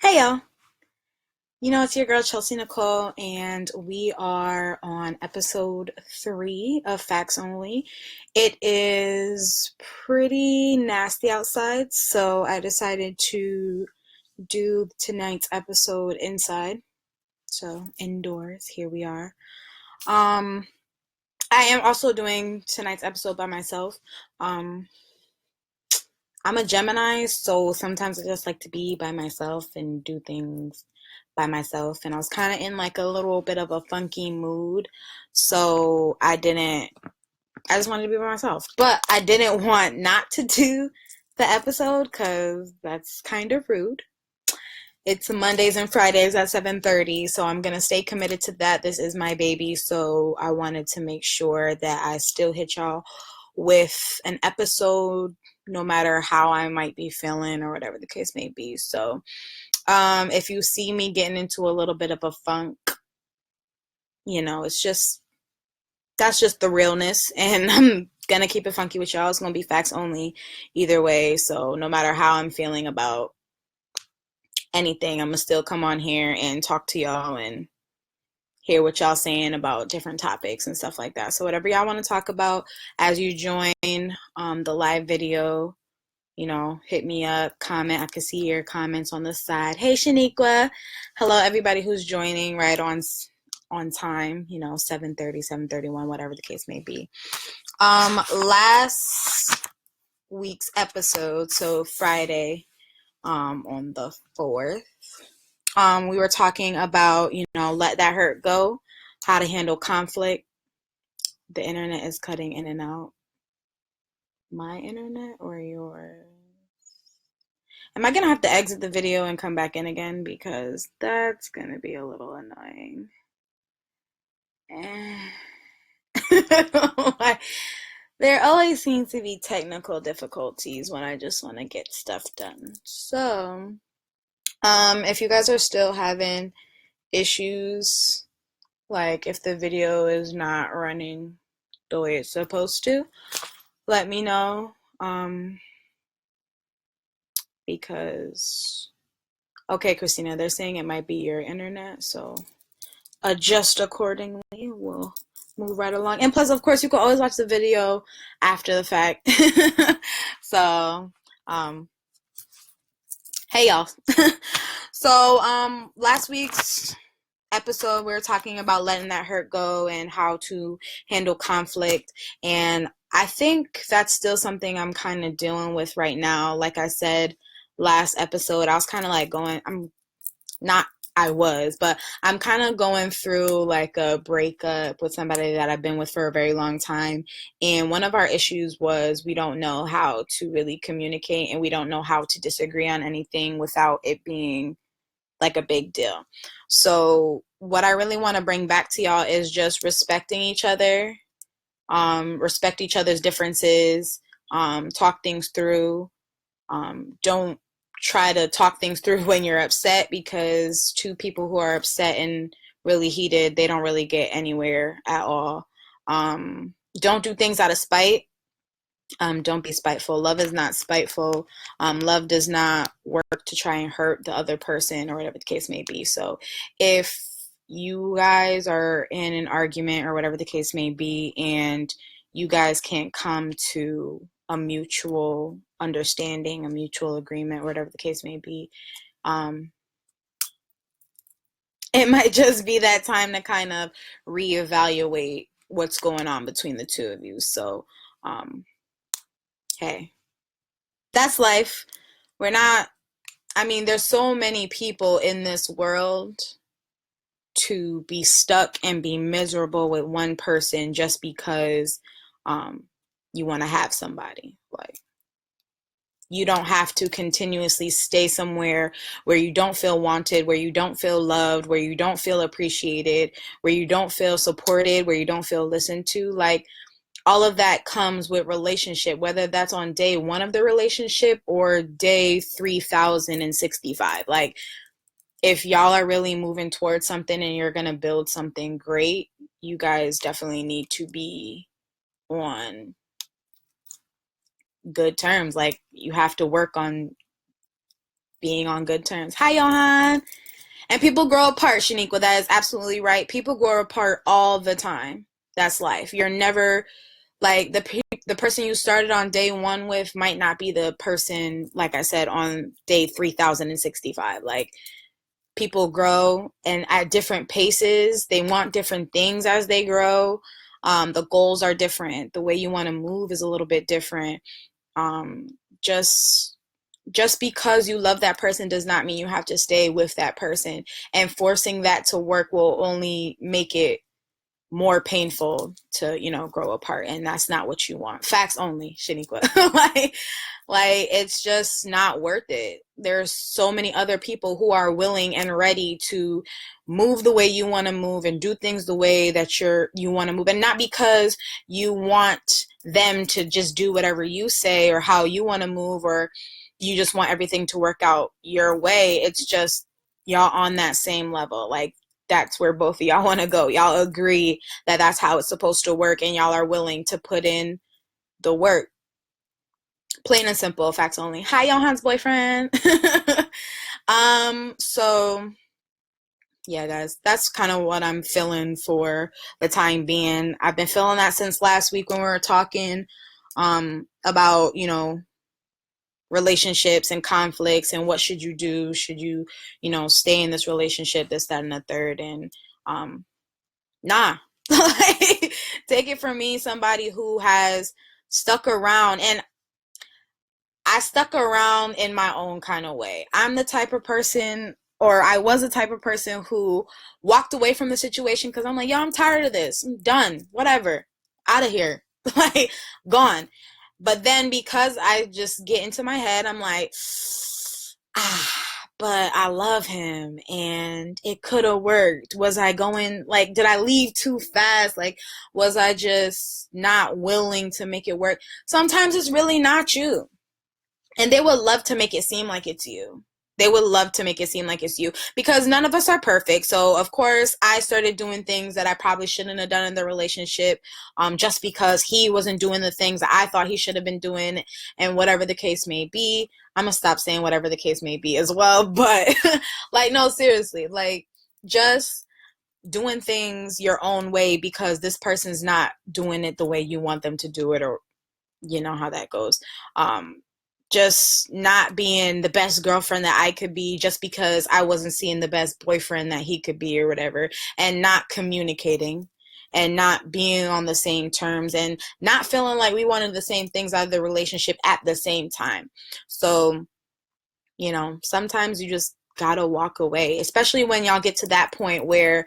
Hey y'all, it's your girl Chelsea Nicole, and we are on episode 3 of Facts Only. It is pretty nasty outside, so I decided to do tonight's episode inside. So, indoors, here we are. Um, I am also doing tonight's episode by myself. Um, I'm a Gemini, so sometimes I just like to be by myself and do things by myself. And I was kind of in like a little bit of a funky mood. So I just wanted to be by myself. But I didn't want not to do the episode because that's kind of rude. It's Mondays and Fridays at 7:30, so I'm going to stay committed to that. This is my baby, so I wanted to make sure that I still hit y'all with an episode no matter how I might be feeling or whatever the case may be. So, if you see me getting into a little bit of a funk, it's just that's just the realness, and I'm gonna keep it funky with y'all. It's gonna be facts only either way. So no matter how I'm feeling about anything, I'm gonna still come on here and talk to y'all and hear what y'all saying about different topics and stuff like that. So whatever y'all want to talk about as you join the live video, hit me up, comment. I can see your comments on the side. Hey Shaniqua. Hello everybody who's joining right on time, 7:30, 7:31, whatever the case may be. Last week's episode, so Friday, on the 4th, we were talking about, let that hurt go, how to handle conflict. The internet is cutting in and out. My internet or yours? Am I going to have to exit the video and come back in again? Because that's going to be a little annoying. There always seems to be technical difficulties when I just want to get stuff done. So, if you guys are still having issues, like if the video is not running the way it's supposed to, let me know. Because, okay, Christina, they're saying it might be your internet, so adjust accordingly. We'll move right along. And plus, of course, you can always watch the video after the fact. So, hey y'all. So, last week's episode we were talking about letting that hurt go and how to handle conflict, and I think that's still something I'm kind of dealing with right now. Like I said last episode, I was kind of like but I'm kind of going through like a breakup with somebody that I've been with for a very long time. And one of our issues was we don't know how to really communicate, and we don't know how to disagree on anything without it being like a big deal. So what I really want to bring back to y'all is just respecting each other, respect each other's differences, talk things through. Don't try to talk things through when you're upset, because two people who are upset and really heated, they don't really get anywhere at all. Don't do things out of spite. Don't be spiteful. Love is not spiteful. Love does not work to try and hurt the other person or whatever the case may be. So if you guys are in an argument or whatever the case may be, and you guys can't come to a mutual understanding, a mutual agreement, whatever the case may be, it might just be that time to kind of reevaluate what's going on between the two of you. So, hey, that's life. There's so many people in this world to be stuck and be miserable with one person just because you want to have somebody. Like, you don't have to continuously stay somewhere where you don't feel wanted, where you don't feel loved, where you don't feel appreciated, where you don't feel supported, where you don't feel listened to. Like, all of that comes with relationship, whether that's on day 1 of the relationship or day 3065. Like, if y'all are really moving towards something and you're going to build something great, you guys definitely need to be on good terms. Like, you have to work on being on good terms. Hi, Johan. And people grow apart, Shaniqua. That is absolutely right. People grow apart all the time. That's life. You're never like the person you started on day one with might not be the person, like I said, on day 3065. Like people grow and at different paces. They want different things as they grow. The goals are different. The way you want to move is a little bit different. Um, just just because you love that person does not mean you have to stay with that person. And forcing that to work will only make it more painful to, grow apart. And that's not what you want. Facts only, Shaniqua. like it's just not worth it. There's so many other people who are willing and ready to move the way you want to move and do things the way that you want to move, and not because you want them to just do whatever you say or how you want to move, or you just want everything to work out your way. It's just y'all on that same level. Like that's where both of y'all want to go. Y'all agree that that's how it's supposed to work, and y'all are willing to put in the work. Plain and simple, facts only. Hi, Johan's boyfriend. So yeah, guys, that's kind of what I'm feeling for the time being. I've been feeling that since last week when we were talking about, relationships and conflicts and what should you do. Should you, stay in this relationship, this, that, and the third. And nah. Like, take it from me, somebody who has stuck around, and I stuck around in my own kind of way. I'm the type of person, or I was the type of person who walked away from the situation because I'm like, yo, I'm tired of this. I'm done. Whatever. Out of here. Like, gone. But then because I just get into my head, I'm like, but I love him and it could have worked. Was I going, like, did I leave too fast? Like, was I just not willing to make it work? Sometimes it's really not you. And they would love to make it seem like it's you. They would love to make it seem like it's you because none of us are perfect. So, of course, I started doing things that I probably shouldn't have done in the relationship just because he wasn't doing the things that I thought he should have been doing, and whatever the case may be. I'm going to stop saying whatever the case may be as well. But, like, no, seriously, like, just doing things your own way because this person's not doing it the way you want them to do it, or you know how that goes. Just not being the best girlfriend that I could be just because I wasn't seeing the best boyfriend that he could be or whatever, and not communicating and not being on the same terms and not feeling like we wanted the same things out of the relationship at the same time. So, sometimes you just gotta walk away, especially when y'all get to that point where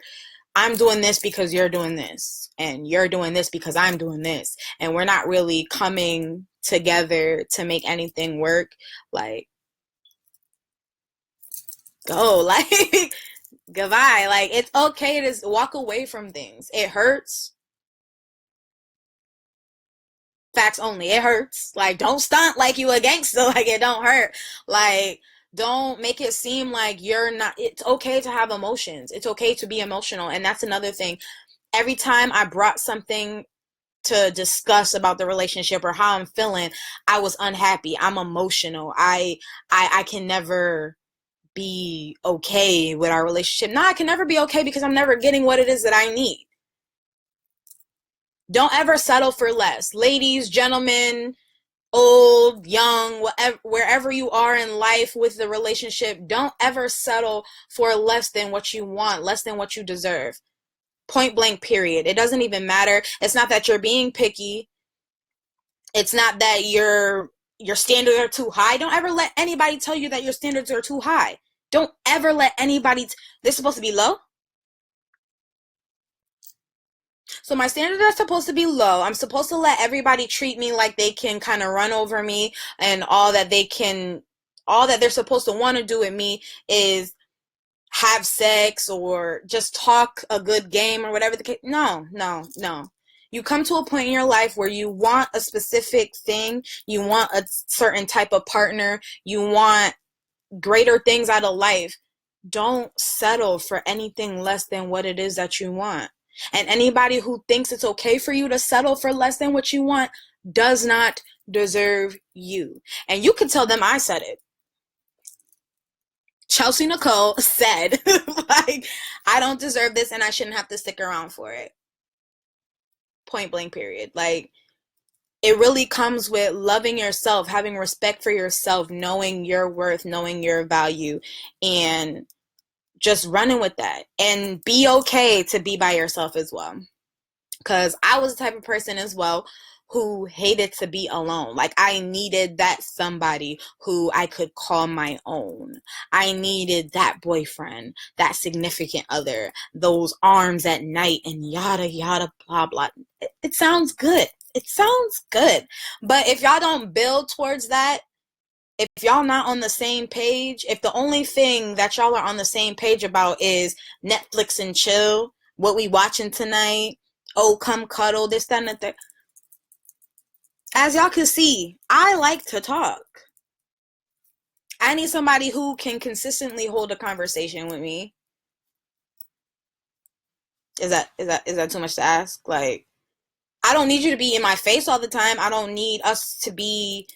I'm doing this because you're doing this, and you're doing this because I'm doing this, and we're not really coming together to make anything work. Like, go, like, goodbye. Like, it's okay to walk away from things. It hurts. Facts only. It hurts. Like, don't stunt like you a gangster. Like, it don't hurt. Like, don't make it seem like you're not. It's okay to have emotions. It's okay to be emotional. And that's another thing. Every time I brought something to discuss about the relationship or how I'm feeling, I was unhappy. I'm emotional. I can never be okay with our relationship. No, I can never be okay because I'm never getting what it is that I need. Don't ever settle for less. Ladies, gentlemen, old, young, whatever, wherever you are in life with the relationship, don't ever settle for less than what you want, less than what you deserve. Point blank, period. It doesn't even matter. It's not that you're being picky. It's not that your standards are too high. Don't ever let anybody tell you that your standards are too high. Don't ever let anybody they're supposed to be low. So my standards are supposed to be low. I'm supposed to let everybody treat me like they can kind of run over me, and all that they're supposed to want to do with me is have sex or just talk a good game or whatever the case. No, no, no. You come to a point in your life where you want a specific thing, you want a certain type of partner, you want greater things out of life. Don't settle for anything less than what it is that you want. And anybody who thinks it's okay for you to settle for less than what you want does not deserve you. And you can tell them I said it. Chelsea Nicole said, like, I don't deserve this and I shouldn't have to stick around for it. Point blank, period. Like, it really comes with loving yourself, having respect for yourself, knowing your worth, knowing your value, and just running with that. And be okay to be by yourself as well. Because I was the type of person as well who hated to be alone. Like, I needed that somebody who I could call my own. I needed that boyfriend, that significant other, those arms at night, and yada yada blah blah. It sounds good. It sounds good. But if y'all don't build towards that, if y'all not on the same page, if the only thing that y'all are on the same page about is Netflix and chill, what we watching tonight, oh, come cuddle, this, that, and the third. As y'all can see, I like to talk. I need somebody who can consistently hold a conversation with me. Is that too much to ask? Like, I don't need you to be in my face all the time. I don't need us to be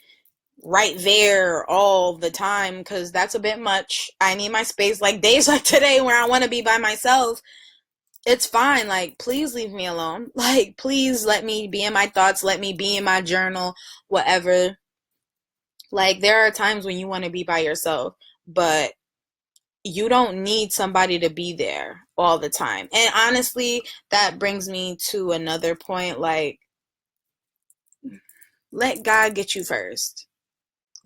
right there all the time because that's a bit much. I need my space. Like days like today where I want to be by myself, it's fine. Like, please leave me alone. Like, please let me be in my thoughts. Let me be in my journal, whatever. Like, there are times when you want to be by yourself, but you don't need somebody to be there all the time. And honestly, that brings me to another point. Like, let God get you first.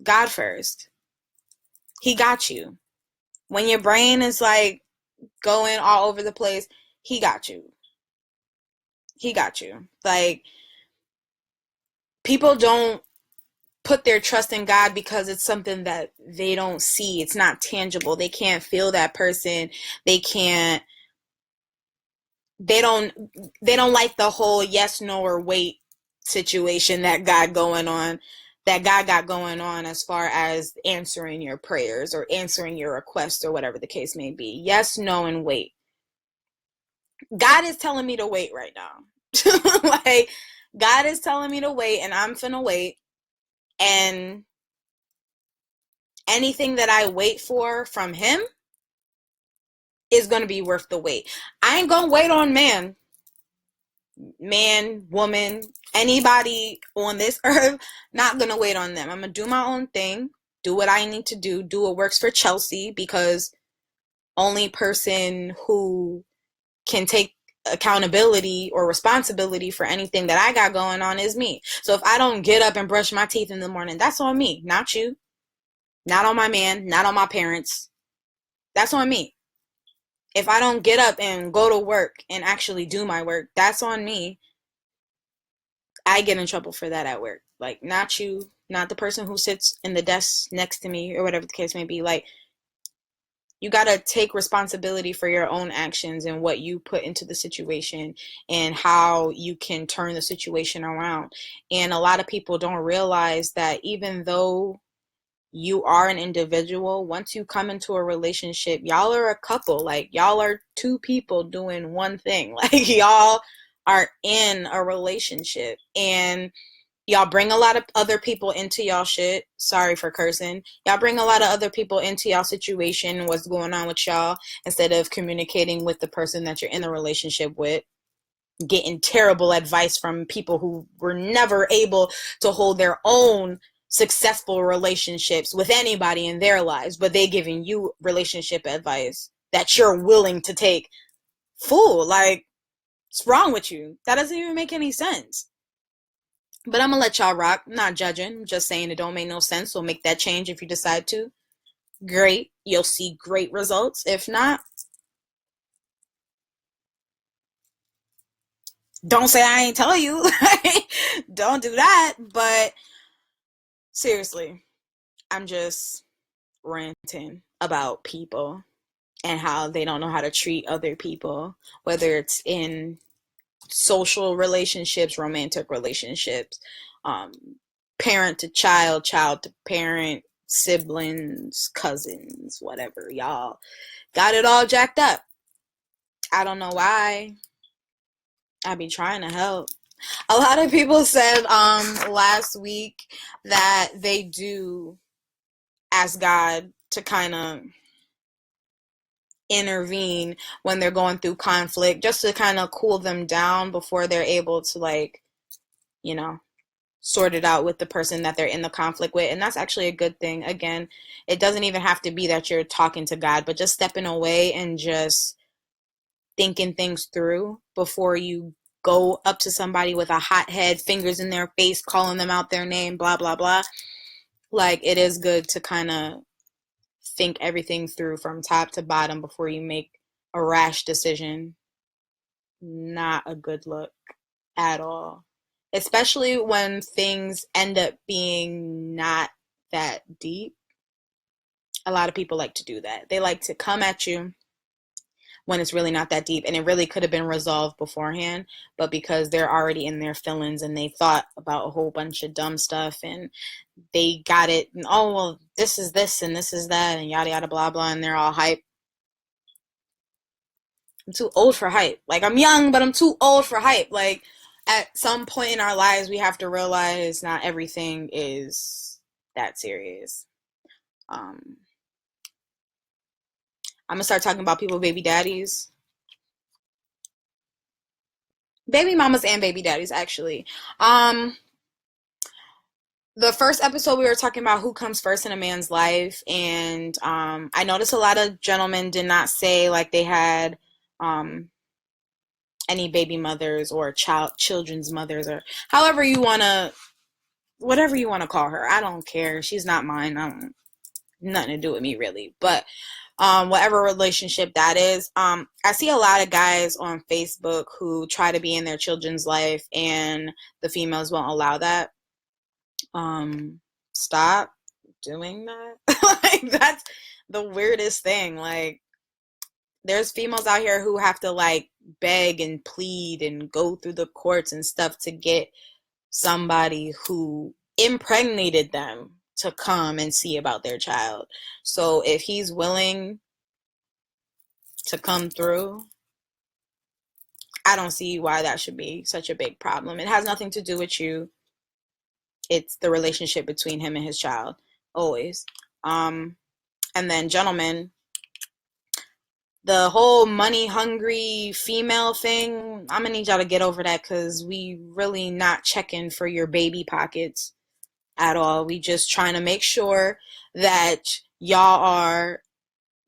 God first. He got you. When your brain is like going all over the place, he got you. He got you. Like, people don't put their trust in God because it's something that they don't see. It's not tangible. They can't feel that person. They can't they don't they don't like the whole yes, no, or wait situation that God got going on as far as answering your prayers or answering your requests or whatever the case may be. Yes, no, and wait. God is telling me to wait right now. Like, God is telling me to wait, and I'm finna wait. And anything that I wait for from him is going to be worth the wait. I ain't going to wait on man, woman, anybody on this earth. Not going to wait on them. I'm going to do my own thing, do what I need to do what works for Chelsea, because only person who can take accountability or responsibility for anything that I got going on is me. So if I don't get up and brush my teeth in the morning, that's on me, not you, not on my man, not on my parents. That's on me. If I don't get up and go to work and actually do my work, that's on me. I get in trouble for that at work. Like, not you, not the person who sits in the desk next to me or whatever the case may be. Like, you got to take responsibility for your own actions and what you put into the situation and how you can turn the situation around. And a lot of people don't realize that even though you are an individual, once you come into a relationship, y'all are a couple. Like, y'all are two people doing one thing. Like, y'all are in a relationship, and y'all bring a lot of other people into y'all shit. Sorry for cursing. Y'all bring a lot of other people into y'all situation, what's going on with y'all, instead of communicating with the person that you're in a relationship with, getting terrible advice from people who were never able to hold their own successful relationships with anybody in their lives, but they giving you relationship advice that you're willing to take. Fool, like, what's wrong with you? That doesn't even make any sense. But I'm gonna let y'all rock. I'm not judging, I'm just saying it don't make no sense. So make that change if you decide to. Great, you'll see great results. If not, don't say I ain't tell you. Don't do that. But seriously, I'm just ranting about people and how they don't know how to treat other people, whether it's in social relationships, romantic relationships, um, parent to child, child to parent, siblings, cousins, whatever. Y'all got it all jacked up. I don't know why. I be trying to help. A lot of people said last week that they do ask God to kind of intervene when they're going through conflict, just to kind of cool them down before they're able to, like, you know, sort it out with the person that they're in the conflict with. And that's actually a good thing. Again, it doesn't even have to be that you're talking to God, but just stepping away and just thinking things through before you go up to somebody with a hot head, fingers in their face, calling them out their name, blah, blah, blah. Like, it is good to kind of think everything through from top to bottom before you make a rash decision. Not a good look at all. Especially when things end up being not that deep. A lot of people like to do that. They like to come at you when it's really not that deep, and it really could have been resolved beforehand, but because they're already in their feelings and they thought about a whole bunch of dumb stuff and they got it, and oh well, this is this and this is that and yada yada blah blah, and they're all hype. I'm too old for hype. Like, I'm young, but I'm too old for hype. Like, at some point in our lives, we have to realize not everything is that serious. um I'm gonna start talking about people baby daddies, baby mamas and baby daddies, actually. um the first episode we were talking about who comes first in a man's life, and I noticed a lot of gentlemen did not say like they had um any baby mothers or children's mothers, or however you want to, whatever you want to call her. I don't care, she's not mine. I don't, nothing to do with me really. But whatever relationship that is, I see a lot of guys on Facebook who try to be in their children's life and the females won't allow that. um Stop doing that. Like, that's the weirdest thing. Like, there's females out here who have to like beg and plead and go through the courts and stuff to get somebody who impregnated them to come and see about their child. So if he's willing to come through, I don't see why that should be such a big problem. It has nothing to do with you. It's the relationship between him and his child, always. And then, gentlemen, the whole money hungry female thing, I'm gonna need y'all to get over that, because we really not checking for your baby pockets at all. We just trying to make sure that y'all are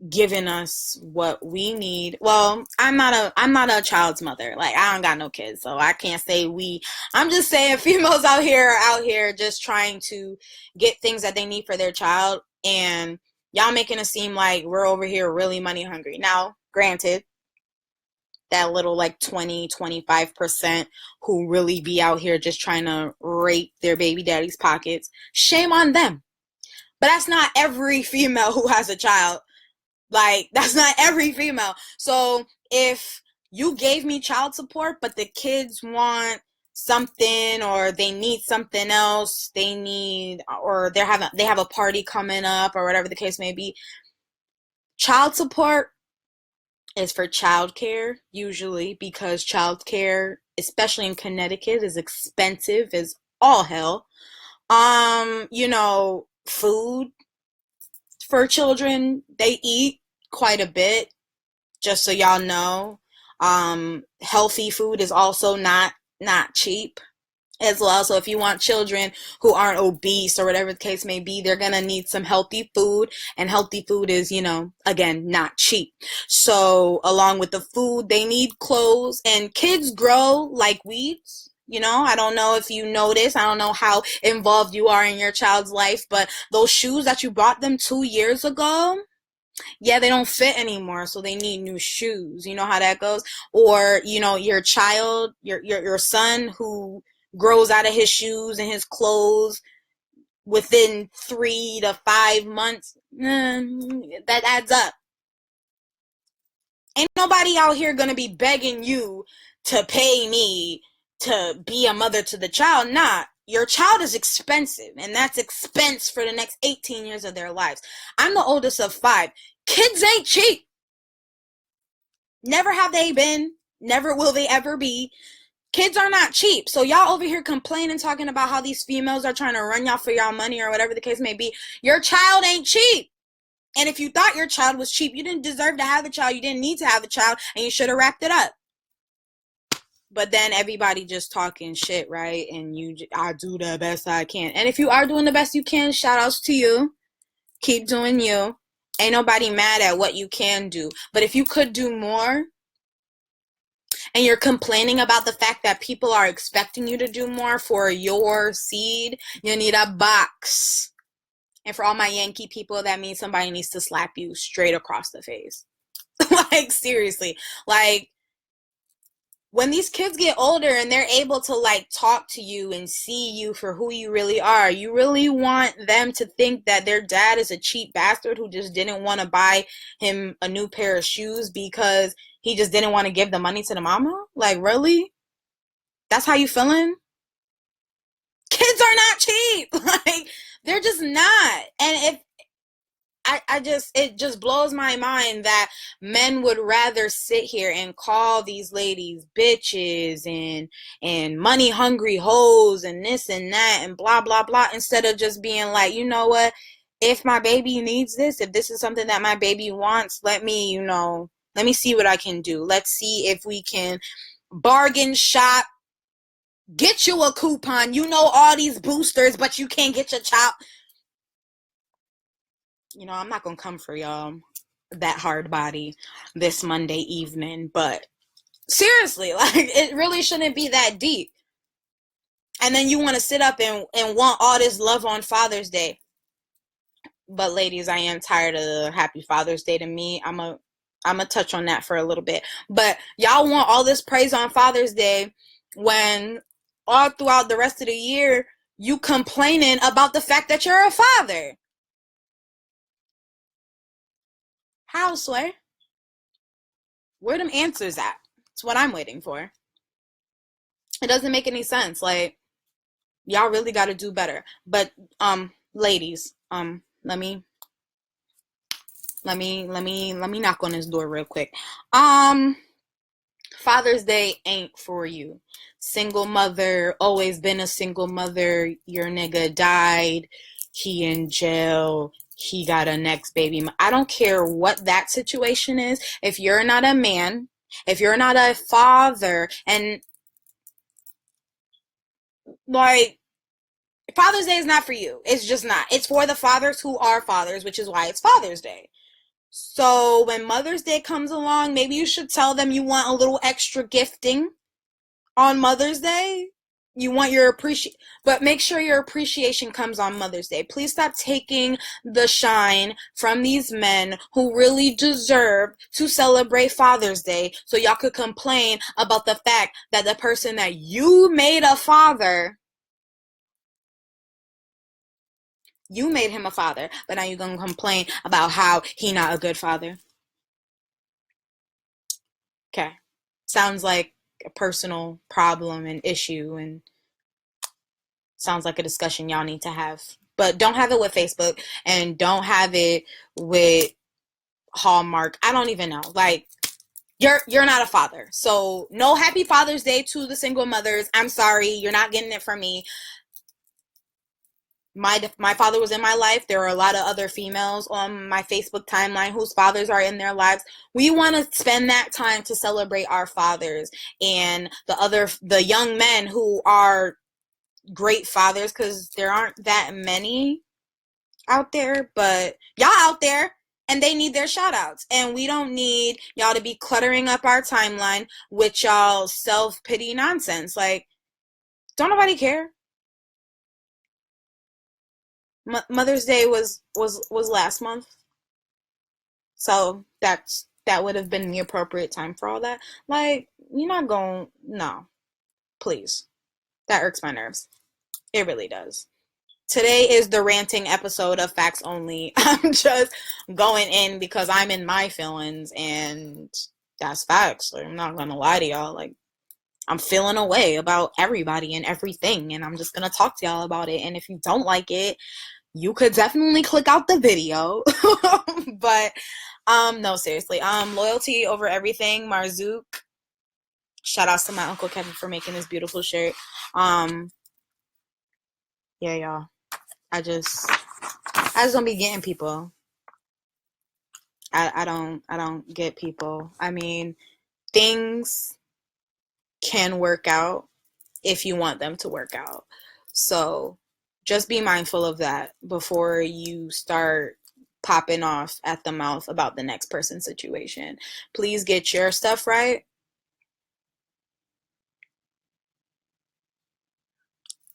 giving us what we need. Well, I'm not a child's mother. Like, I don't got no kids, so I can't say we. I'm just saying females out here are out here just trying to get things that they need for their child, and y'all making it seem like we're over here really money hungry. Now, granted, that little like 20-25% who really be out here just trying to rape their baby daddy's pockets, shame on them. But that's not every female who has a child. Like, that's not every female. So if you gave me child support, but the kids want something, or they need something else, they need, or they have a party coming up, or whatever the case may be, child support is for childcare usually, because childcare, especially in Connecticut, is expensive as all hell. Food for children, they eat quite a bit, just so y'all know. Healthy food is also not cheap as well. So if you want children who aren't obese or whatever the case may be, they're gonna need some healthy food, and healthy food is, again, not cheap. So along with the food, they need clothes, and kids grow like weeds. I don't know if you notice, I don't know how involved you are in your child's life, but those shoes that you bought them 2 years ago, yeah, they don't fit anymore, so they need new shoes. You know how that goes? Or, your child, your son who grows out of his shoes and his clothes within 3 to 5 months, that adds up. Ain't nobody out here gonna be begging you to pay me to be a mother to the child. Nah, your child is expensive, and that's expense for the next 18 years of their lives. I'm the oldest of 5. Kids ain't cheap. Never have they been. Never will they ever be. Kids are not cheap. So y'all over here complaining, talking about how these females are trying to run y'all for y'all money or whatever the case may be. Your child ain't cheap. And if you thought your child was cheap, you didn't deserve to have the child. You didn't need to have the child, and you should have wrapped it up. But then everybody just talking shit, right? And I do the best I can. And if you are doing the best you can, shout outs to you. Keep doing you. Ain't nobody mad at what you can do. But if you could do more, and you're complaining about the fact that people are expecting you to do more for your seed, you need a box. And for all my Yankee people, that means somebody needs to slap you straight across the face. Like, seriously. Like, when these kids get older and they're able to like talk to you and see you for who you really are, you really want them to think that their dad is a cheap bastard who just didn't want to buy him a new pair of shoes because he just didn't want to give the money to the mama? Like, really? That's how you feeling? Kids are not cheap. Like, they're just not. And if it just blows my mind that men would rather sit here and call these ladies bitches and money hungry hoes and this and that and blah blah blah, instead of just being like, you know what, if my baby needs this, if this is something that my baby wants, let me see what I can do. Let's see if we can bargain shop, get you a coupon, all these boosters, but you can't get your child. I'm not going to come for y'all that hard body this Monday evening, but seriously, like, it really shouldn't be that deep. And then you want to sit up and want all this love on Father's Day. But ladies, I am tired of the Happy Father's Day to me. I'm a touch on that for a little bit. But y'all want all this praise on Father's Day when all throughout the rest of the year you complaining about the fact that you're a father. How, Sway? Where them answers at? That's what I'm waiting for. It doesn't make any sense. Like, y'all really got to do better. But ladies, let me knock on this door real quick. Father's Day ain't for you. Single mother, always been a single mother. Your nigga died. He in jail. He got a next baby. I don't care what that situation is. If you're not a man, if you're not a father, and like, Father's Day is not for you. It's just not. It's for the fathers who are fathers, which is why it's Father's Day. So when Mother's Day comes along, maybe you should tell them you want a little extra gifting on Mother's Day. You want your but make sure your appreciation comes on Mother's Day. Please stop taking the shine from these men who really deserve to celebrate Father's Day, so y'all could complain about the fact that the person that you made a father, you made him a father, but now you're going to complain about how he not a good father. Okay. Sounds like a personal problem and issue, and sounds like a discussion y'all need to have. But don't have it with Facebook, and don't have it with Hallmark. I don't even know. Like, you're not a father. So no Happy Father's Day to the single mothers. I'm sorry. You're not getting it from me. My father was in my life. There are a lot of other females on my Facebook timeline whose fathers are in their lives. We want to spend that time to celebrate our fathers and the young men who are great fathers, because there aren't that many out there, but y'all out there, and they need their shout outs. And we don't need y'all to be cluttering up our timeline with y'all self-pity nonsense. Like, don't nobody care. Mother's Day was last month, so that would have been the appropriate time for all that. Like, you're not going, no, please. That irks my nerves. It really does. Today is the ranting episode of Facts Only. I'm just going in because I'm in my feelings, and that's facts. Like, I'm not gonna lie to y'all. Like, I'm feeling a way about everybody and everything, and I'm just gonna talk to y'all about it. And if you don't like it, you could definitely click out the video. But no, seriously. Loyalty over everything. Marzouq. Shout outs to my Uncle Kevin for making this beautiful shirt. Yeah, y'all. I just don't be getting people. I don't get people. I mean, things can work out if you want them to work out. So just be mindful of that before you start popping off at the mouth about the next person's situation. Please get your stuff right.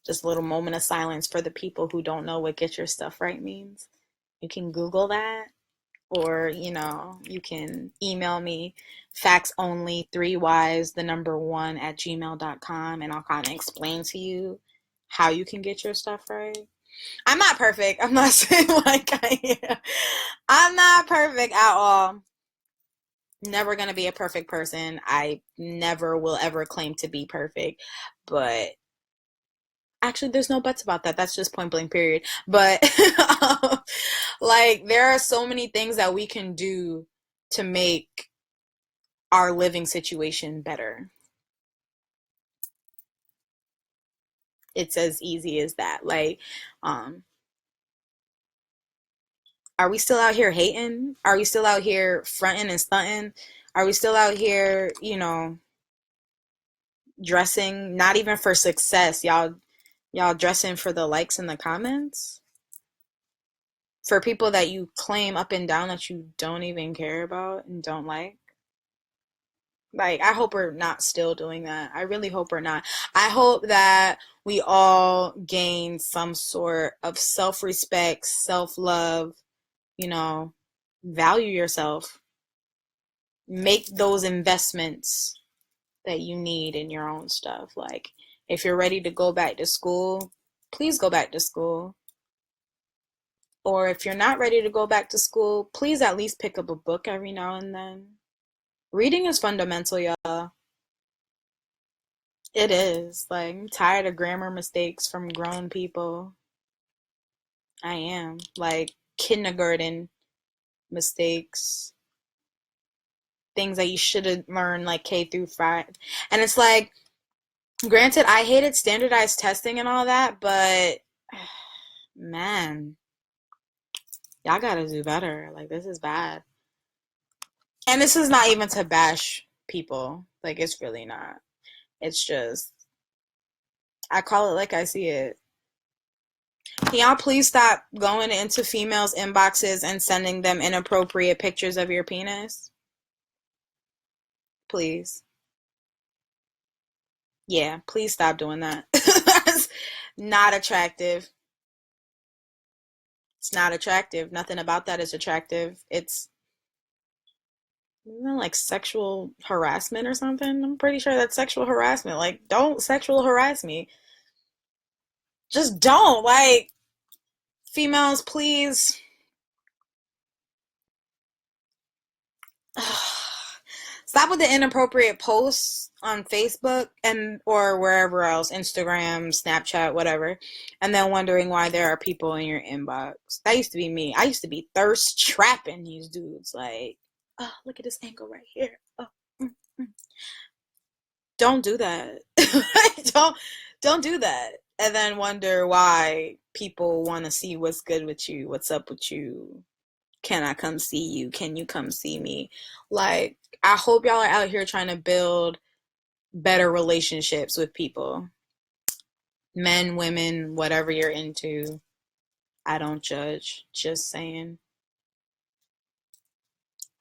Just a little moment of silence for the people who don't know what get your stuff right means. You can Google that, or you can email me facts only 3 y's the number one at gmail.com, and I'll kind of explain to you how you can get your stuff right. I'm not perfect. I'm not saying like I am. I'm not perfect at all. Never gonna be a perfect person. I never will ever claim to be perfect. But actually, there's no buts about that. That's just point blank period. But like, there are so many things that we can do to make our living situation better. It's as easy as that. Like, um, are we still out here hating? Are we still out here fronting and stunting? Are we still out here, dressing not even for success? Y'all dressing for the likes and the comments? For people that you claim up and down that you don't even care about and don't like? Like, I hope we're not still doing that. I really hope we're not. I hope that we all gain some sort of self-respect, self-love, you know, value yourself. Make those investments that you need in your own stuff. Like, if you're ready to go back to school, please go back to school. Or if you're not ready to go back to school, please at least pick up a book every now and then. Reading is fundamental, y'all. It is. Like, I'm tired of grammar mistakes from grown people. I am. Like, kindergarten mistakes. Things that you should have learned, like, K through 5. And it's like, granted, I hated standardized testing and all that, but man, y'all gotta do better. Like, this is bad. And this is not even to bash people. Like, it's really not. It's just, I call it like I see it. Can y'all please stop going into females' inboxes and sending them inappropriate pictures of your penis? Please. Yeah, please stop doing that. That's not attractive. It's not attractive. Nothing about that is attractive. It's, like sexual harassment or something. I'm pretty sure that's sexual harassment. Like, don't sexual harass me. Just don't. Like, females, please. Stop with the inappropriate posts on Facebook and or wherever else, Instagram, Snapchat, whatever, and then wondering why there are people in your inbox. That used to be me. I used to be thirst trapping these dudes. Like, oh, look at this angle right here. Oh, mm, mm. Don't do that. don't don't do that. And then wonder why people want to see what's good with you, what's up with you. Can I come see you? Can you come see me? Like, I hope y'all are out here trying to build better relationships with people. Men, women, whatever you're into. I don't judge. Just saying.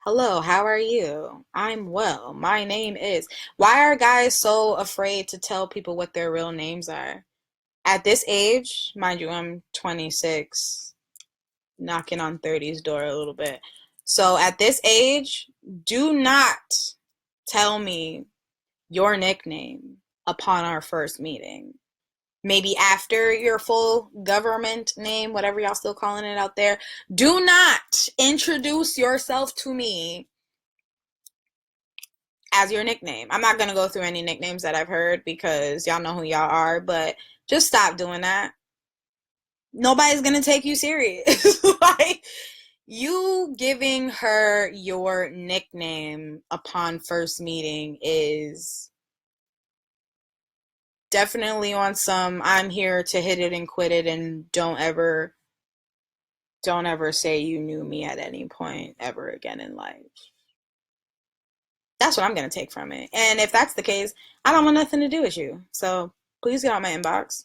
Hello, how are you? I'm well. My name is. Why are guys so afraid to tell people what their real names are? At this age, mind you, I'm 26, knocking on 30's door a little bit. So at this age, do not tell me your nickname upon our first meeting. Maybe after your full government name, whatever y'all still calling it out there. Do not introduce yourself to me as your nickname. I'm not going to go through any nicknames that I've heard because y'all know who y'all are, but just stop doing that. Nobody's going to take you serious. Like, you giving her your nickname upon first meeting is definitely on some I'm here to hit it and quit it and don't ever Don't ever say you knew me at any point ever again in life. That's what I'm going to take from it. And if that's the case, I don't want nothing to do with you. So please get out my inbox.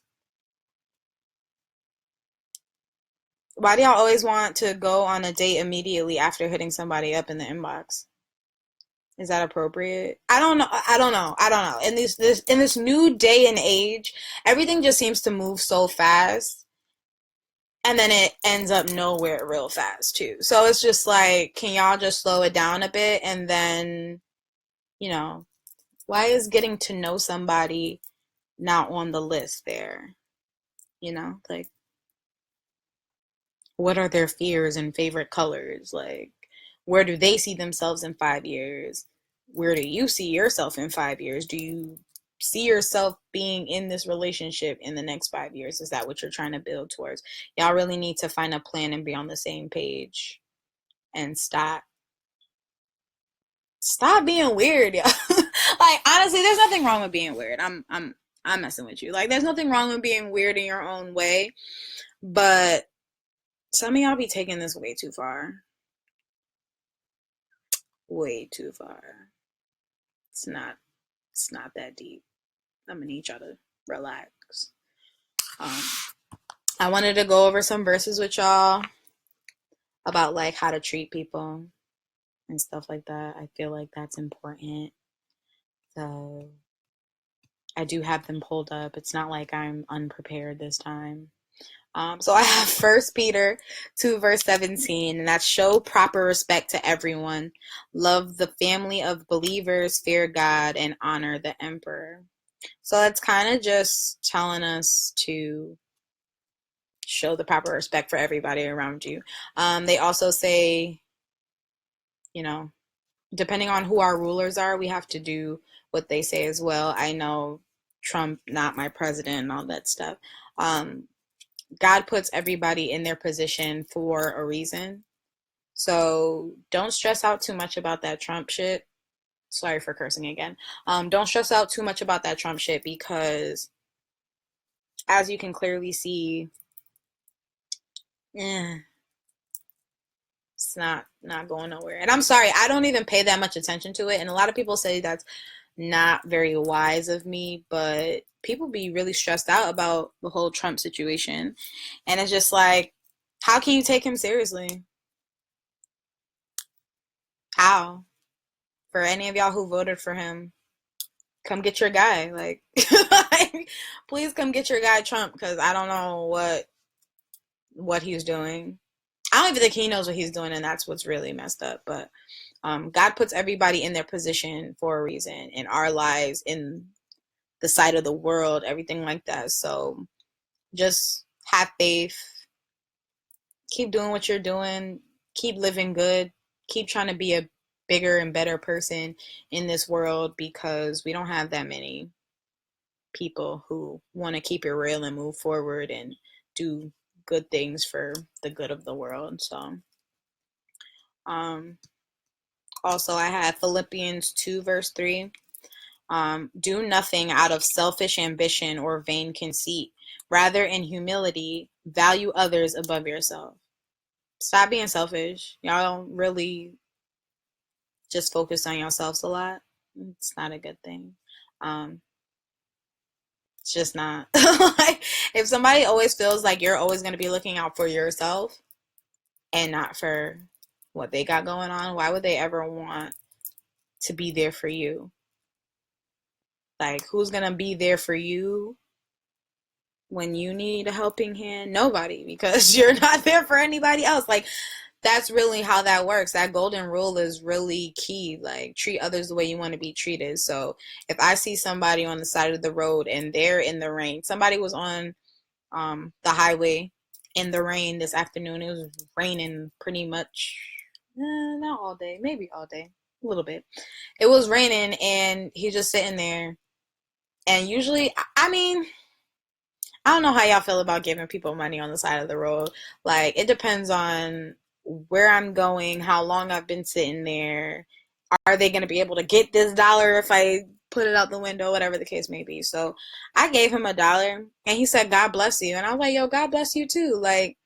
Why do y'all always want to go on a date immediately after hitting somebody up in the inbox? Is that appropriate? I don't know. I don't know. I don't know. In this in this new day and age, everything just seems to move so fast, and then it ends up nowhere real fast too. So it's just like, can y'all just slow it down a bit? And then, you know, why is getting to know somebody not on the list there? Like, what are their fears and favorite colors? Like, where do they see themselves in 5 years? Where do you see yourself in 5 years? Do you see yourself being in this relationship in the next 5 years? Is that what you're trying to build towards? Y'all really need to find a plan and be on the same page and stop being weird, y'all. Like, honestly, there's nothing wrong with being weird. I'm messing with you. Like, there's nothing wrong with being weird in your own way, but some of y'all be taking this way too far. Way too far. It's not that deep. I'm gonna need y'all to relax. Um, I wanted to go over some verses with y'all about like how to treat people and stuff like that. I feel like that's important. So I do have them pulled up. It's not like I'm unprepared this time. So I have First Peter 2 verse 17, and that's show proper respect to everyone, love the family of believers, fear God, and honor the emperor. So that's kind of just telling us to show the proper respect for everybody around you. They also say, you know, depending on who our rulers are, we have to do what they say as well. I know Trump, not my president, and all that stuff. God puts everybody in their position for a reason. So don't stress out too much about that Trump shit. Sorry for cursing again. Don't stress out too much about that Trump shit because, as you can clearly see, eh, it's not going nowhere. And I'm sorry, I don't even pay that much attention to it. And a lot of people say that's not very wise of me, but people be really stressed out about the whole Trump situation. And it's just like, how can you take him seriously? How? For any of y'all who voted for him, come get your guy. Like, please come get your guy Trump, because I don't know what he's doing. I don't even think he knows what he's doing, and that's what's really messed up. But God puts everybody in their position for a reason in our lives, in the sight of the world, everything like that. So just have faith. Keep doing what you're doing. Keep living good. Keep trying to be a bigger and better person in this world, because we don't have that many people who want to keep it real and move forward and do good things for the good of the world. So um also I have Philippians 2 verse 3. Do nothing out of selfish ambition or vain conceit. Rather, in humility, value others above yourself. Stop being selfish. Y'all really just focus on yourselves a lot. It's not a good thing. Um, it's just not. Like, if somebody always feels like you're always going to be looking out for yourself and not for what they got going on, why would they ever want to be there for you? Like, who's going to be there for you when you need a helping hand? Nobody, because you're not there for anybody else. Like, that's really how that works. That golden rule is really key. Like, treat others the way you want to be treated. So if I see somebody on the side of the road and they're in the rain, somebody was on the highway in the rain this afternoon. It was raining pretty much, not all day, maybe all day, a little bit. It was raining, and he's just sitting there. And usually, I mean, I don't know how y'all feel about giving people money on the side of the road. Like, it depends on where I'm going, how long I've been sitting there. Are they going to be able to get this dollar if I put it out the window, whatever the case may be. So I gave him $1, and he said, God bless you. And I was like, yo, God bless you too. Like,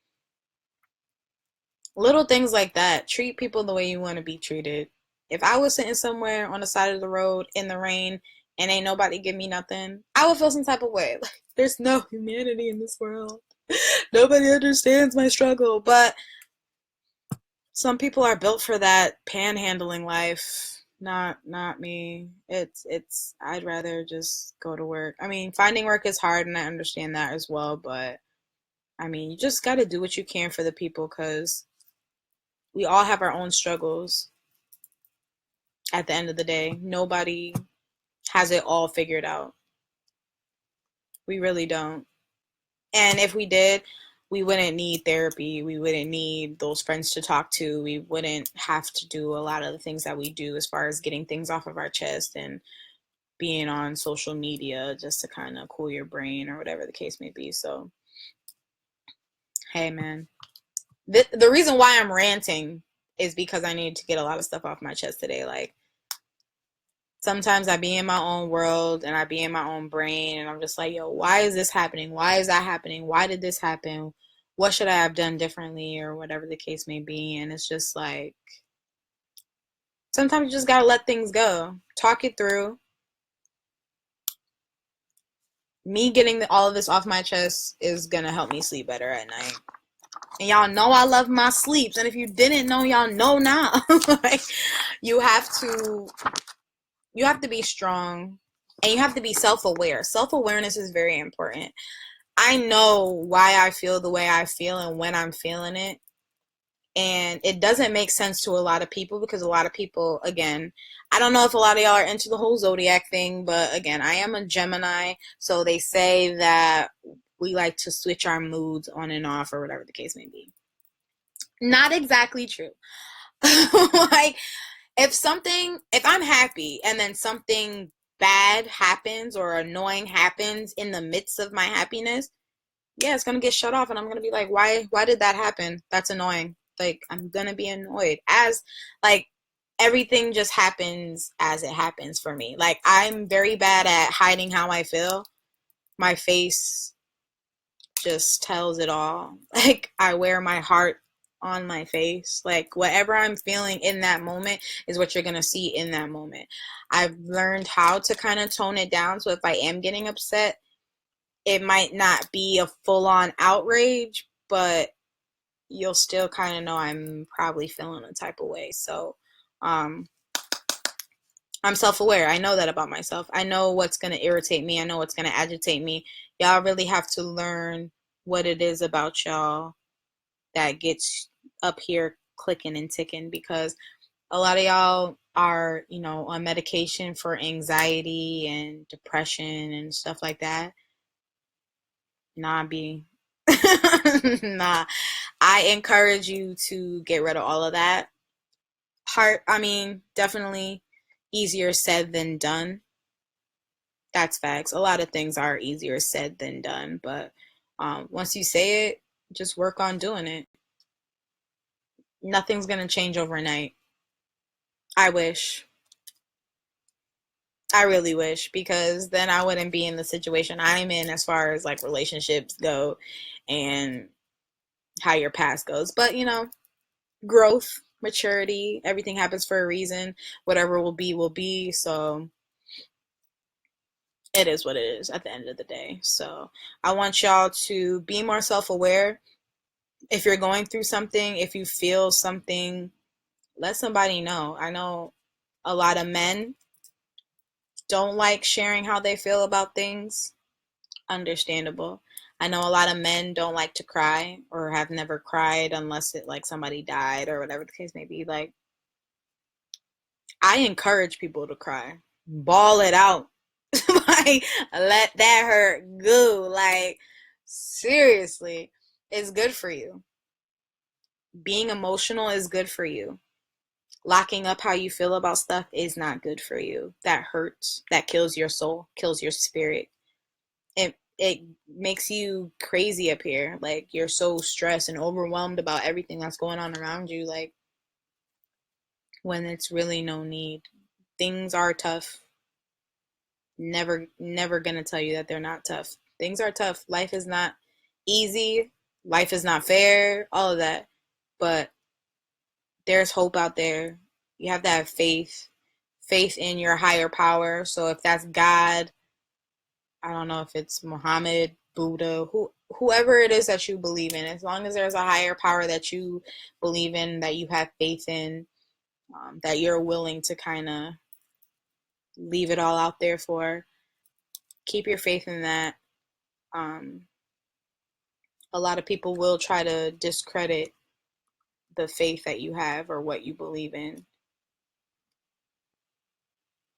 Little things like that. Treat people the way you want to be treated. If I was sitting somewhere on the side of the road in the rain and ain't nobody give me nothing, I would feel some type of way. Like, there's no humanity in this world. Nobody understands my struggle. But some people are built for that panhandling life. Not me. It's I'd rather just go to work. I mean, finding work is hard and I understand that as well, but I mean, you just got to do what you can for the people cuz we all have our own struggles at the end of the day. Nobody has it all figured out. We really don't. And if we did, we wouldn't need therapy. We wouldn't need those friends to talk to. We wouldn't have to do a lot of the things that we do as far as getting things off of our chest and being on social media just to kind of cool your brain or whatever the case may be. So, hey, man. The reason why I'm ranting is because I need to get a lot of stuff off my chest today. Like, sometimes I be in my own world and I be in my own brain and I'm just like, yo, why is this happening? Why is that happening? Why did this happen? What should I have done differently or whatever the case may be? And it's just like, sometimes you just gotta let things go. Talk it through. Me getting all of this off my chest is gonna help me sleep better at night. And y'all know I love my sleeps. And if you didn't know, y'all know now. Like, you have to you have to be strong and you have to be self-aware. Self-awareness is very important. I know why I feel the way I feel and when I'm feeling it. And it doesn't make sense to a lot of people because a lot of people, again, I don't know if a lot of y'all are into the whole zodiac thing, but again, I am a Gemini. So they say that we like to switch our moods on and off or whatever the case may be. Not exactly true. Like, if I'm happy and then something bad happens or annoying happens in the midst of my happiness, yeah, it's gonna get shut off and I'm gonna be like, why did that happen? That's annoying. Like, I'm gonna be annoyed. As like everything just happens as it happens for me. Like, I'm very bad at hiding how I feel. My face just tells it all. Like, I wear my heart on my face. Like, whatever I'm feeling in that moment is what you're going to see in that moment. I've learned how to kind of tone it down. So if I am getting upset, it might not be a full on outrage, but you'll still kind of know I'm probably feeling a type of way. So, um, I'm self-aware. I know that about myself. I know what's going to irritate me. I know what's going to agitate me. Y'all really have to learn what it is about y'all that gets up here clicking and ticking because a lot of y'all are, on medication for anxiety and depression and stuff like that. Nah, B. Nah. I encourage you to get rid of all of that. I mean, definitely easier said than done. That's facts. A lot of things are easier said than done, but once you say it, just work on doing it. Nothing's gonna change overnight. I wish. I really wish because then I wouldn't be in the situation I'm in as far as like relationships go and how your past goes. But growth, maturity, everything happens for a reason. Whatever will be, will be. So it is what it is at the end of the day. So I want y'all to be more self aware. If you're going through something, if you feel something, let somebody know. I know a lot of men don't like sharing how they feel about things. Understandable. I know a lot of men don't like to cry or have never cried unless it like somebody died or whatever the case may be. Like, I encourage people to cry. Ball it out. Like, let that hurt go. Like, seriously, it's good for you. Being emotional is good for you. Locking up how you feel about stuff is not good for you. That hurts. That kills your soul, kills your spirit. It makes you crazy up here. Like, you're so stressed and overwhelmed about everything that's going on around you, like, when it's really no need. Things are tough. Never gonna tell you that they're not tough. Things are tough. Life is not easy. Life is not fair. All of that. But There's hope out there. You have to have faith in your higher power. So if that's God, I don't know if it's Muhammad, Buddha, whoever it is that you believe in, as long as there's a higher power that you believe in, that you have faith in, that you're willing to kind of leave it all out there for, keep your faith in that. Um, a lot of people will try to discredit the faith that you have or what you believe in.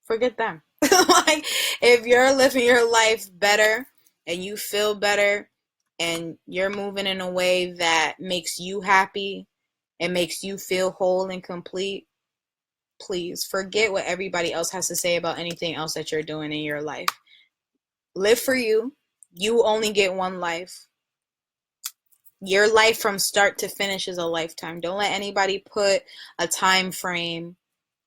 Forget them. Like, if you're living your life better and you feel better and you're moving in a way that makes you happy and makes you feel whole and complete, please forget what everybody else has to say about anything else that you're doing in your life. Live for you. You only get one life. Your life from start to finish is a lifetime. Don't let anybody put a time frame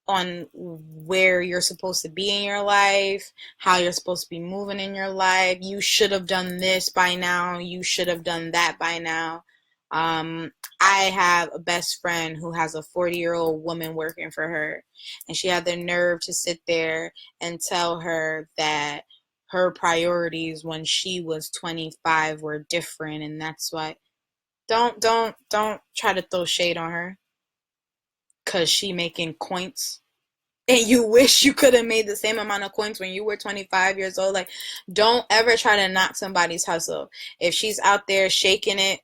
on where you're supposed to be in your life, how you're supposed to be moving in your life. You should have done this by now. You should have done that by now. I have a best friend who has a 40-year-old woman working for her, and she had the nerve to sit there and tell her that her priorities when she was 25 were different, and that's why. Don't try to throw shade on her because she making coins and you wish you could have made the same amount of coins when you were 25 years old. Like, don't ever try to knock somebody's hustle. If she's out there shaking it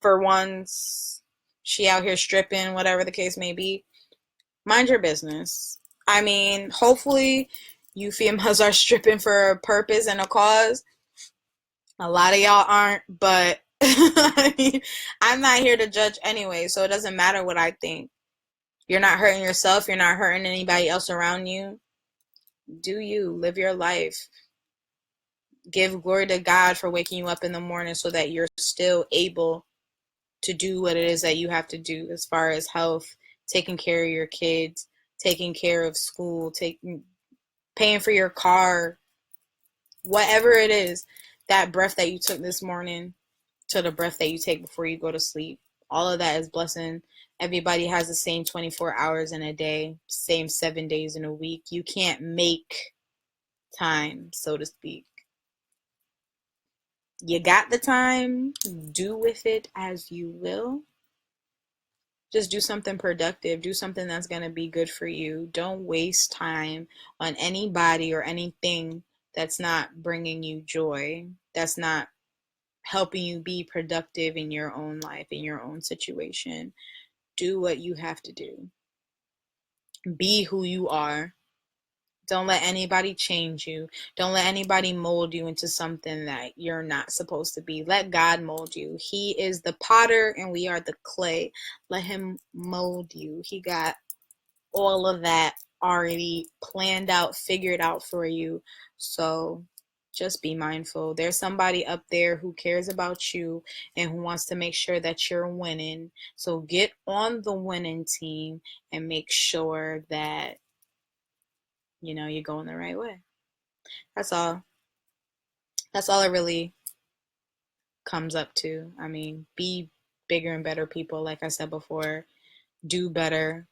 for once, she out here stripping, whatever the case may be, mind your business. I mean, hopefully you females are stripping for a purpose and a cause. A lot of y'all aren't, but I mean, I'm not here to judge anyway, so it doesn't matter what I think. You're not hurting yourself, you're not hurting anybody else around you. Do you live your life? Give glory to God for waking you up in the morning so that you're still able to do what it is that you have to do as far as health, taking care of your kids, taking care of school, paying for your car, whatever it is. That breath that you took this morning to the breath that you take before you go to sleep, all of that is blessing. Everybody has the same 24 hours in a day, same 7 days in a week. You can't make time, so to speak. You got the time, do with it as you will. Just do something productive, do something that's going to be good for you. Don't waste time on anybody or anything that's not bringing you joy, that's not helping you be productive in your own life, in your own situation. Do what you have to do. Be who you are. Don't let anybody change you. Don't let anybody mold you into something that you're not supposed to be. Let God mold you. He is the potter and we are the clay. Let him mold you. He got all of that already planned out, figured out for you. So just be mindful. There's somebody up there who cares about you and who wants to make sure that you're winning. So get on the winning team and make sure that you're going the right way. That's all. That's all it really comes up to. I mean, be bigger and better people, like I said before. Do better.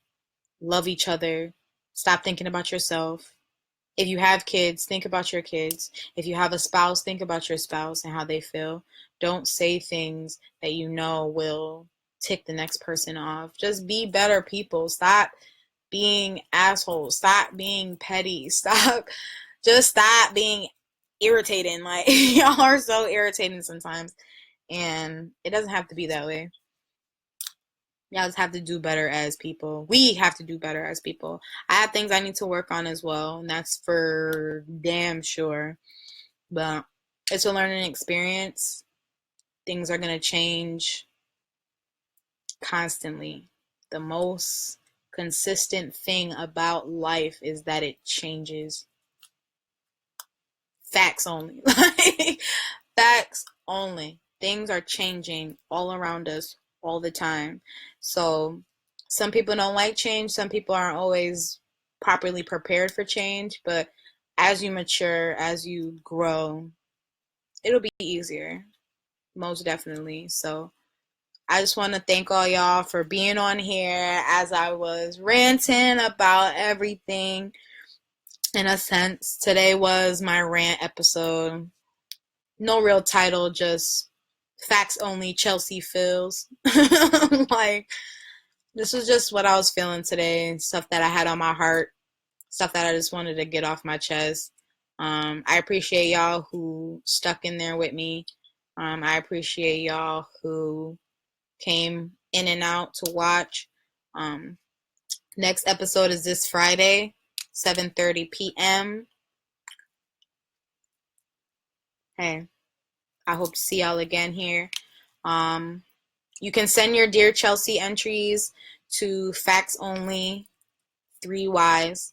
Love each other. Stop thinking about yourself. If you have kids, think about your kids. If you have a spouse, think about your spouse and how they feel. Don't say things that you know will tick the next person off. Just be better people. Stop being assholes. Stop being petty. Stop being irritating. Like, y'all are so irritating sometimes. And it doesn't have to be that way. Y'all just have to do better as people. We have to do better as people. I have things I need to work on as well, and that's for damn sure. But it's a learning experience. Things are going to change constantly. The most consistent thing about life is that it changes. Facts only. Facts only. Things are changing all around us all the time. So some people don't like change. Some people aren't always properly prepared for change. But as you mature, as you grow, it'll be easier. Most definitely. So I just want to thank all y'all for being on here as I was ranting about everything. In a sense, today was my rant episode. No real title, just facts only Chelsea feels. Like, this was just what I was feeling today, stuff that I had on my heart, stuff that I just wanted to get off my chest. I appreciate y'all who stuck in there with me. I appreciate y'all who came in and out to watch. Um, Next episode is this Friday, 7:30 p.m. Hey, I hope to see y'all again here. Um, you can send your Dear Chelsea entries to facts only 3Ys,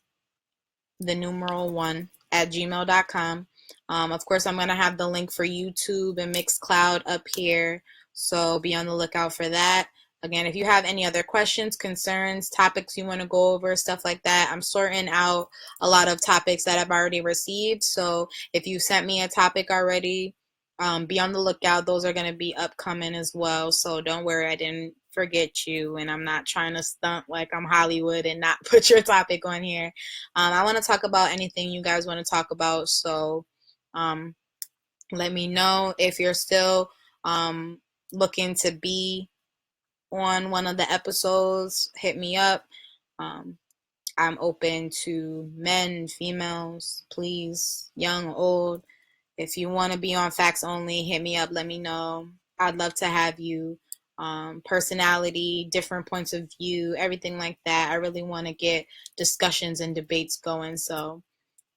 the numeral 1 at gmail.com. Of course, I'm going to have the link for YouTube and Mixcloud up here, so be on the lookout for that. Again, if you have any other questions, concerns, topics you want to go over, stuff like that, I'm sorting out a lot of topics that I've already received. So if you sent me a topic already, be on the lookout. Those are going to be upcoming as well. So don't worry, I didn't forget you, and I'm not trying to stunt like I'm Hollywood and not put your topic on here. I want to talk about anything you guys want to talk about. So um, let me know if you're still looking to be on one of the episodes. Hit me up. Um, I'm open to men, females, please, young, old. If you want to be on Facts Only, hit me up. Let me know. I'd love to have you. Personality, different points of view, everything like that. I really want to get discussions and debates going. So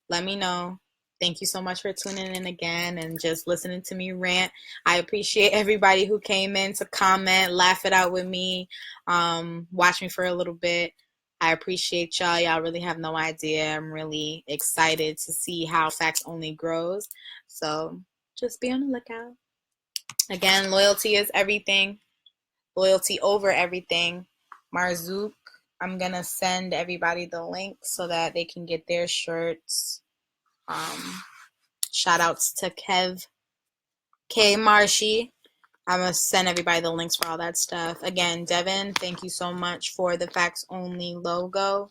let me know. Thank you so much for tuning in again and just listening to me rant. I appreciate everybody who came in to comment, laugh it out with me, watch me for a little bit. I appreciate y'all. Y'all really have no idea. I'm really excited to see how Facts Only grows. So just be on the lookout. Again, loyalty is everything. Loyalty over everything. Marzouq. I'm going to send everybody the link so that they can get their shirts. Shout outs to Kev K Marshy. I'm gonna send everybody the links for all that stuff. Again, Devin, thank you so much for the Facts Only logo.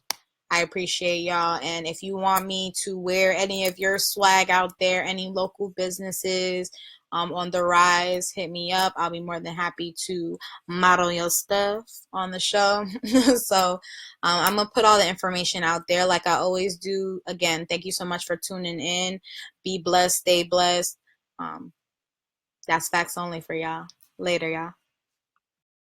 I appreciate y'all. And if you want me to wear any of your swag out there, any local businesses on the rise, hit me up. I'll be more than happy to model your stuff on the show. So I'm going to put all the information out there like I always do. Again, thank you so much for tuning in. Be blessed. Stay blessed. That's Facts Only for y'all. Later, y'all.